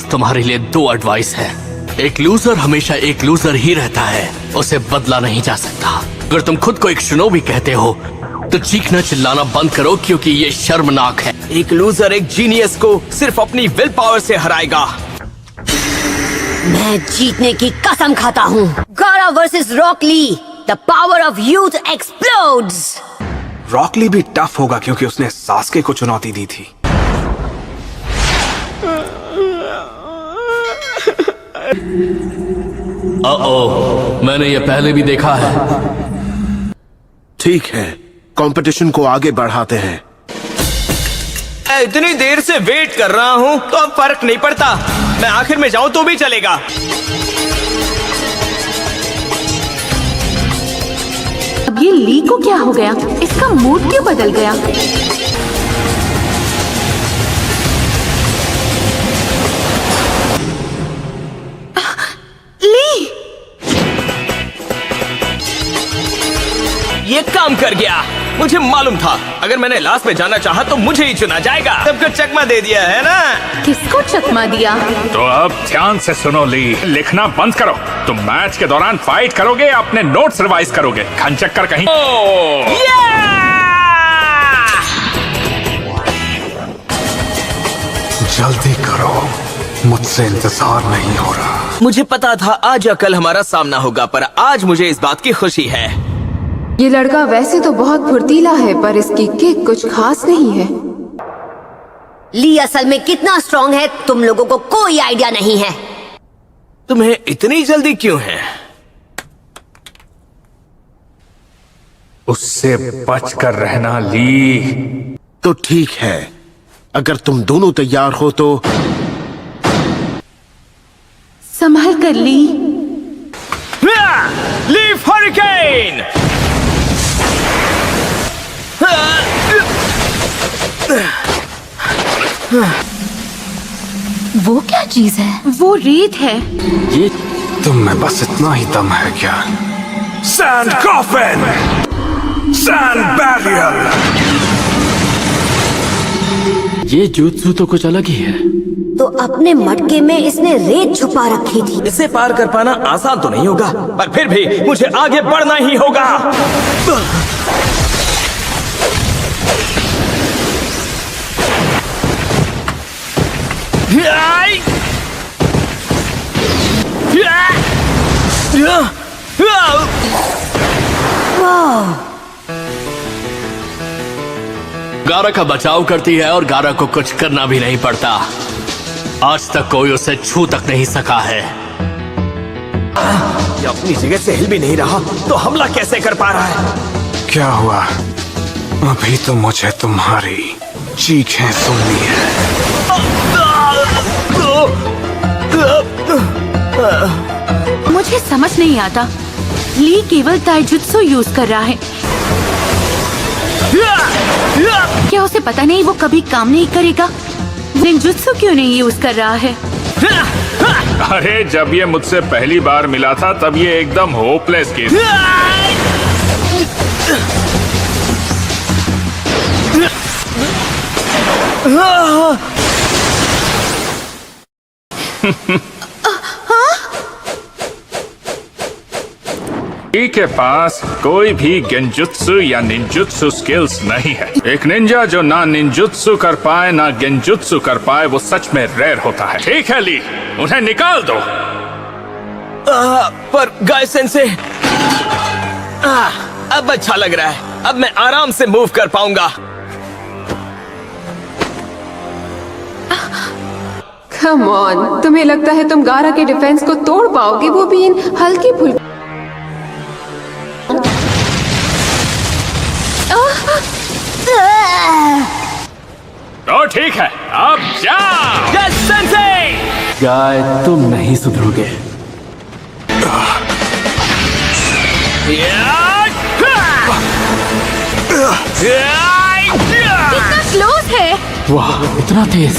पास तुम्हारे लिए 2 एडवाइस है। एक लूजर हमेशा एक लूजर ही रहता है, उसे बदला नहीं जा सकता। अगर तुम खुद को एक शिनोबी कहते हो तो चीखना चिल्लाना बंद करो, क्योंकि ये शर्मनाक है। एक लूजर एक जीनियस को सिर्फ अपनी विल पावर से हराएगा। मैं जीतने की कसम खाता हूँ। Gaara versus Rock Lee, the power of youth explodes. Rock Lee भी टफ होगा क्योंकि उसने सास्के को चुनौती दी थी। मैंने ये पहले भी देखा है। ठीक है, कंपटीशन को आगे बढ़ाते हैं। मैं इतनी देर से वेट कर रहा हूँ तो अब फर्क नहीं पड़ता। मैं आखिर में जाऊँ तो भी चलेगा। अब ये ली को क्या हो गया? इसका मूड क्यों बदल गया? ली! ये काम कर गया। मुझे मालूम था अगर मैंने लास्ट में जाना चाहा तो मुझे ही चुना जाएगा। सबको चकमा दे दिया है ना? किसको चकमा दिया? तो अब ध्यान से सुनो ली, लिखना बंद करो। तुम मैच के दौरान फाइट करोगे या अपने नोट्स रिवाइज करोगे? खन चक्कर कहीं। जल्दी करो, मुझसे इंतजार नहीं हो रहा। मुझे पता था आज या कल हमारा सामना होगा, पर आज मुझे इस बात की खुशी है। ये लड़का वैसे तो बहुत फुर्तीला है, पर इसकी किक कुछ खास नहीं है। ली असल में कितना स्ट्रॉन्ग है तुम लोगों को कोई आइडिया नहीं है। तुम्हें इतनी जल्दी क्यों है? उससे बच कर रहना ली। तो ठीक है, अगर तुम दोनों तैयार हो तो संभल कर ली। Leaf hurricane! वो क्या चीज है? वो रेत है। ये तुम में बस इतना ही दम है क्या? Sand coffin, sand barrier. ये jutsu तो कुछ अलग ही है। तो अपने मटके में इसने रेत छुपा रखी थी। इसे पार कर पाना आसान तो नहीं होगा, पर फिर भी मुझे आगे बढ़ना ही होगा। गारा का बचाव करती है और गारा को कुछ करना भी नहीं पड़ता। आज तक कोई उसे छू तक नहीं सका है। ये अपनी जगह से हिल भी नहीं रहा तो हमला कैसे कर पा रहा है? क्या हुआ? अभी तो मुझे तुम्हारी चीखें सुननी है। मुझे समझ नहीं आता, ली केवल ताइजुत्सु यूज कर रहा है। क्या उसे पता नहीं वो कभी काम नहीं करेगा? निंजुत्सु क्यों नहीं यूज कर रहा है? अरे जब ये मुझसे पहली बार मिला था तब ये एकदम होपलेस केस। ली के पास कोई भी गेंजुत्सु या निंजुत्सु स्किल्स नहीं है। एक निंजा जो ना निंजुत्सु कर पाए ना गेंजुत्सु कर पाए वो सच में रेयर होता है। ठीक है ली, उन्हें निकाल दो। पर गाय सेंसे, अब अच्छा लग रहा है। अब मैं आराम से मूव कर पाऊंगा। कम ऑन, तुम्हें लगता है तुम गारा के डिफेंस को तोड़ पाओगे, वो भी इन हल्की फुल्की? तो ठीक है, अब जाओ। गाय सेंसे! गाय तुम नहीं सुधरोगे। कितना क्लोज है! वाह, इतना तेज!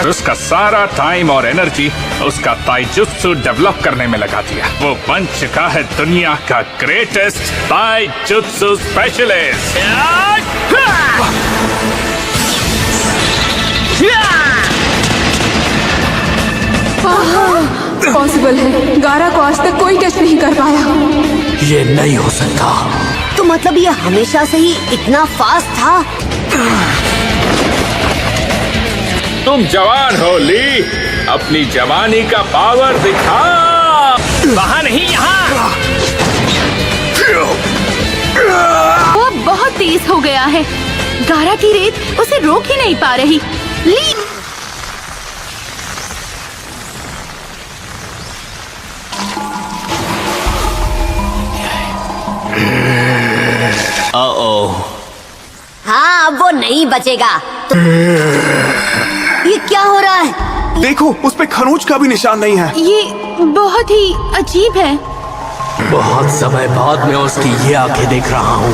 उसका सारा टाइम और एनर्जी उसका ताइजुत्सु डेवलप करने में लगा दिया। वो बन चुका है दुनिया का ग्रेटेस्ट ताइजुत्सु स्पेशलिस्ट। पॉसिबल है, गारा को आज तक कोई टच नहीं कर पाया। ये नहीं हो सकता। तो मतलब ये हमेशा से ही इतना फास्ट था? तुम जवान हो ली, अपनी जवानी का पावर दिखा। वहाँ नहीं, यहाँ। वो बहुत तेज हो गया है। गारा की रेत उसे रोक ही नहीं पा रही। ली हाँ, अब वो नहीं बचेगा। तो ये क्या हो रहा है? देखो, उस पे खरोंच का भी निशान नहीं है। ये बहुत ही अजीब है। बहुत समय बाद मैं उसकी ये आंखें देख रहा हूँ।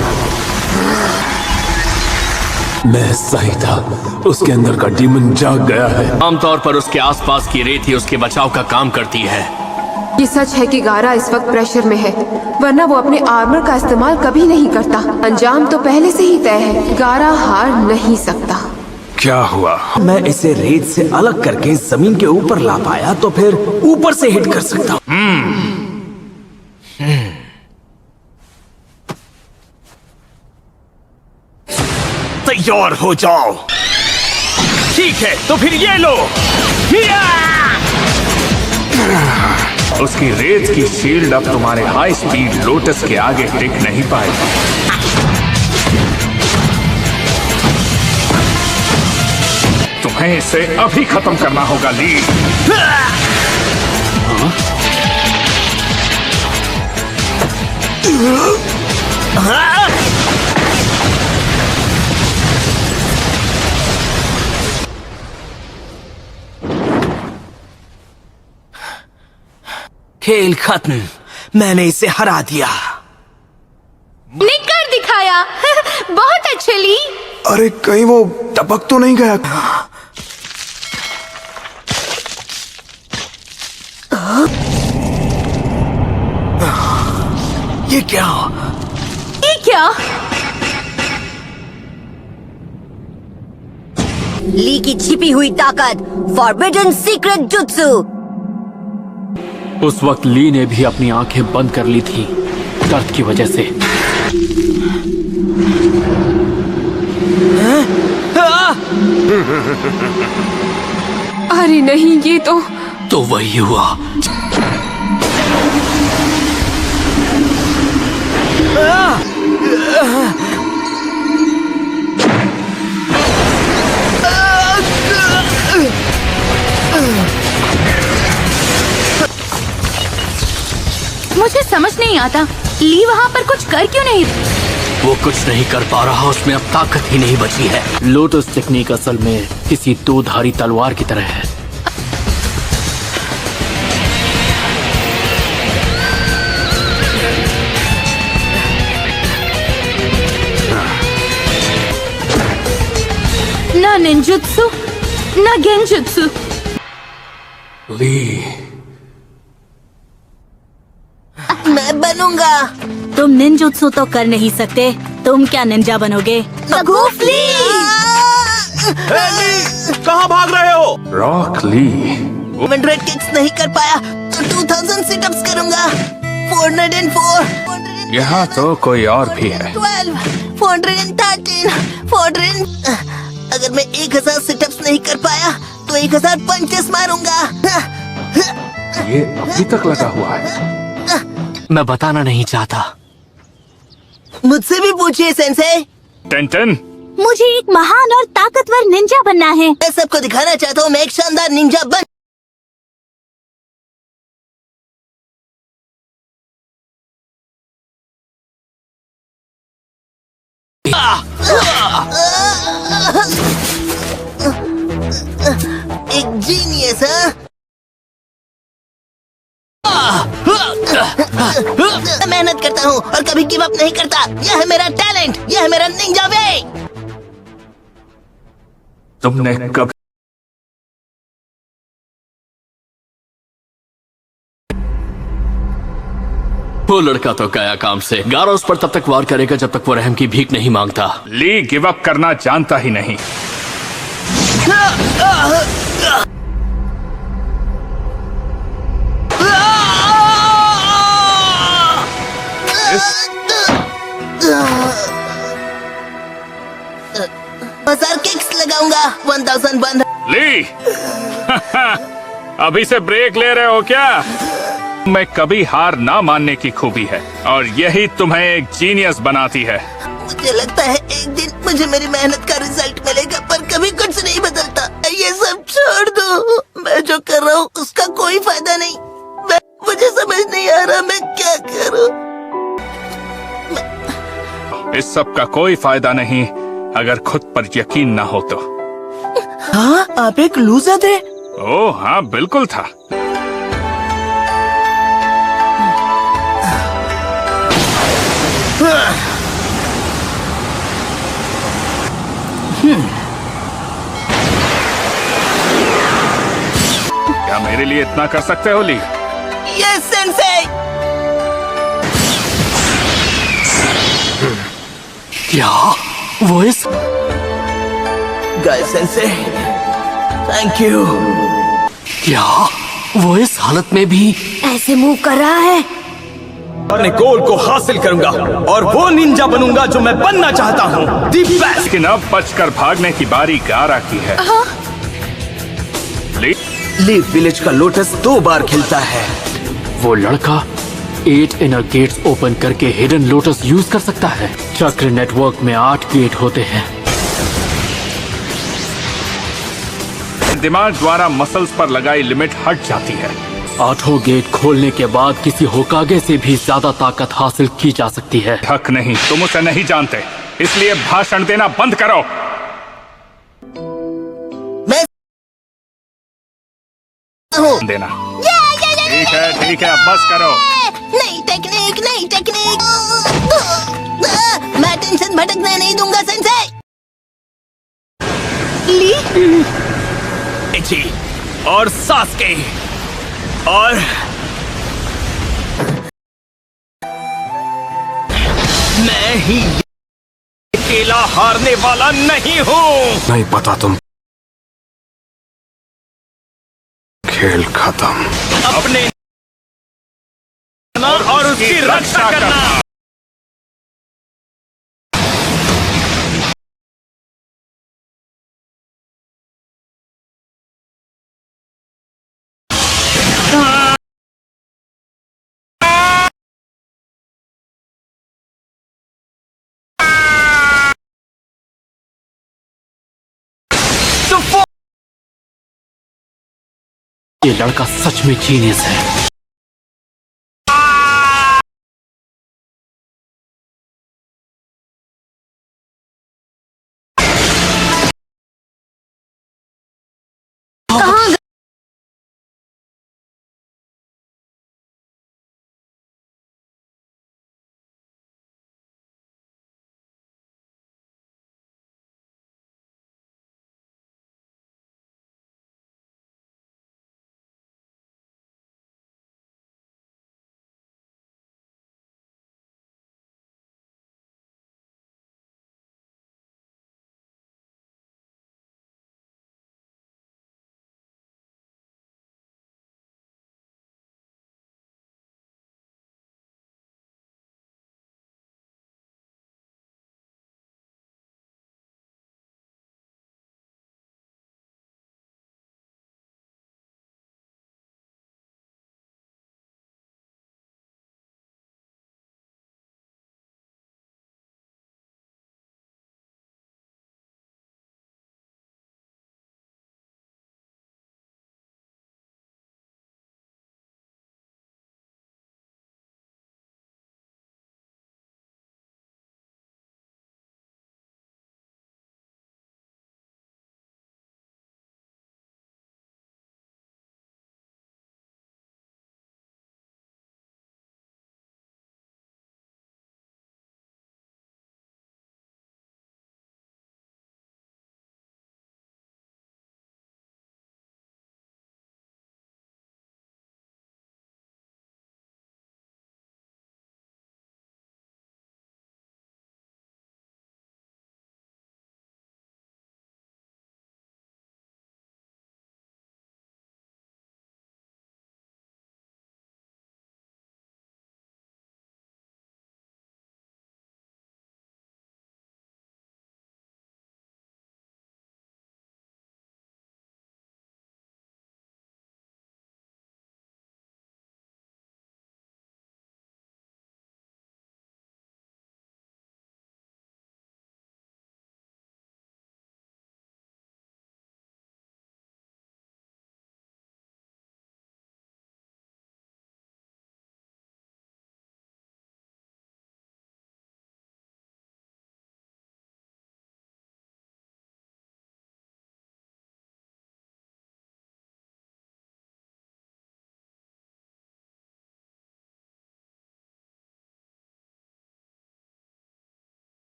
मैं सही था, उसके अंदर का डीमन जाग गया है। आमतौर पर उसके आसपास की रेत ही उसके बचाव का काम करती है। ये सच है कि गारा इस वक्त प्रेशर में है, वरना वो अपने आर्मर का इस्तेमाल कभी नहीं करता। अंजाम तो पहले से ही तय है, गारा हार नहीं सकता। क्या हुआ? मैं इसे रेत से अलग करके जमीन के ऊपर ला पाया तो फिर ऊपर से हिट कर सकता हूँ। तैयार हो जाओ। ठीक है, तो फिर ये लो। उसकी रेत की शील्ड अब तुम्हारे हाई स्पीड लोटस के आगे टिक नहीं पाएगी। तुम्हें इसे अभी खत्म करना होगा ली। खेल खत्म, मैंने इसे हरा दिया। निकर दिखाया। बहुत अच्छे ली। अरे कहीं वो टपक तो नहीं गया? ये क्या? ये क्या? ली की छिपी हुई ताकत, फॉरबिडन सीक्रेट जुत्सु। उस वक्त ली ने भी अपनी आंखें बंद कर ली थी दर्द की वजह से। अरे नहीं, ये तो वही हुआ। मुझे समझ नहीं आता, ली वहाँ पर कुछ कर क्यों नहीं? वो कुछ नहीं कर पा रहा, उसमें अब ताकत ही नहीं बची है। लोटस टेक्निक असल में किसी दो-धारी तलवार की तरह है। ना निंजुत्सु, ना गेंजुत्सु। ली, मैं बनूंगा। तुम निंजुत्सु तो कर नहीं सकते, तुम क्या निंजा बनोगे? कहाँ भाग रहे हो? रॉक ली, 100 किक्स नहीं कर पाया तो 2000 सिटअप्स करूंगा। 404, यहाँ तो कोई और भी है। 412, 413, 400। अगर मैं 1000 सिटअप्स नहीं कर पाया तो 1000 पंचेस मारूंगा। ये अभी तक लगा हुआ है। मैं बताना नहीं चाहता। मुझसे भी पूछिए सेंसे। टेंटन, मुझे एक महान और ताकतवर निंजा बनना है। मैं सबको दिखाना चाहता हूँ मैं एक शानदार निंजा बन एक जीनियस। मैं मेहनत करता हूँ और कभी गिव अप नहीं करता। यह है मेरा टैलेंट, यह है मेरा निंजा वे। तुमने कभी वो लड़का तो गया काम से। गारा उस पर तब तक वार करेगा जब तक वो रहम की भीख नहीं मांगता। ली गिव अप करना जानता ही नहीं। हजार किक्स लगाऊंगा। 1001। ली अभी से ब्रेक ले रहे हो क्या? मैं कभी हार ना मानने की खूबी है और यही तुम्हें एक जीनियस बनाती है। मुझे लगता है एक दिन मुझे मेरी मेहनत का रिजल्ट मिलेगा, पर कभी कुछ नहीं बदलता। ये सब छोड़ दो। मैं जो कर रहा हूँ उसका कोई फायदा नहीं। मुझे समझ नहीं आ रहा मैं क्या करूँ। इस सब का कोई फायदा नहीं अगर खुद पर यकीन ना हो तो। हाँ, आप एक लूजर थे। ओह हाँ, बिल्कुल था। क्या मेरे लिए इतना कर सकते हो ली? Yes Sensei. क्या वो इस गाय सेंसेई, थैंक यू। क्या वो इस हालत में भी ऐसे मूव कर रहा है? अपने गोल को हासिल करूंगा और वो निंजा बनूंगा जो मैं बनना चाहता हूँ। The best. लेकिन अब बचकर भागने की बारी गारा की है। लीफ विलेज का लोटस 2 बार खिलता है। वो लड़का 8 इनर गेट्स ओपन करके हिडन लोटस यूज कर सकता है। चक्र नेटवर्क में 8 गेट होते हैं। दिमाग द्वारा मसल्स पर लगाई लिमिट हट जाती है। 8 गेट खोलने के बाद किसी होकागे से भी ज्यादा ताकत हासिल की जा सकती है। हक नहीं, तुम उसे नहीं जानते, इसलिए भाषण देना बंद करो। मैं हूँ। देना ठीक है, अब बस करो। नई टेक्निक, नई टेक्निक। मैं टेंशन भटकने नहीं दूंगा सेंसेई। जी और सास्के और मैं ही अकेला हारने वाला नहीं हूँ। नहीं पता तुम। खेल खत्म। अपने और उसकी रक्षा करना। ये लड़का सच में जीनियस है।